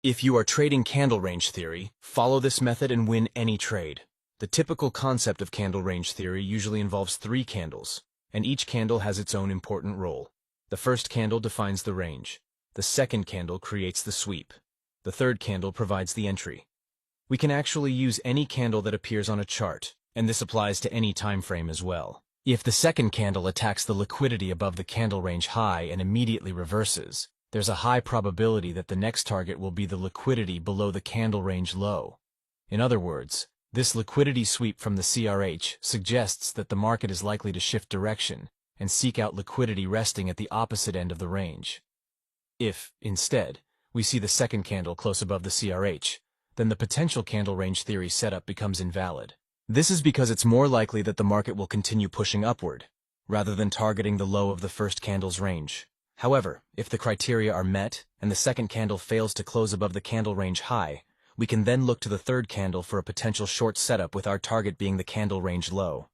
If you are trading candle range theory, follow this method and win any trade. The typical concept of candle range theory usually involves 3 candles, and each candle has its own important role. The first candle defines the range. The second candle creates the sweep. The third candle provides the entry. We can actually use any candle that appears on a chart, and this applies to any time frame as well. If the second candle attacks the liquidity above the candle range high and immediately reverses, there's a high probability that the next target will be the liquidity below the candle range low. In other words, this liquidity sweep from the CRH suggests that the market is likely to shift direction and seek out liquidity resting at the opposite end of the range. If, instead, we see the second candle close above the CRH, then the potential candle range theory setup becomes invalid. This is because it's more likely that the market will continue pushing upward, rather than targeting the low of the first candle's range. However, if the criteria are met and the second candle fails to close above the candle range high, we can then look to the third candle for a potential short setup with our target being the candle range low.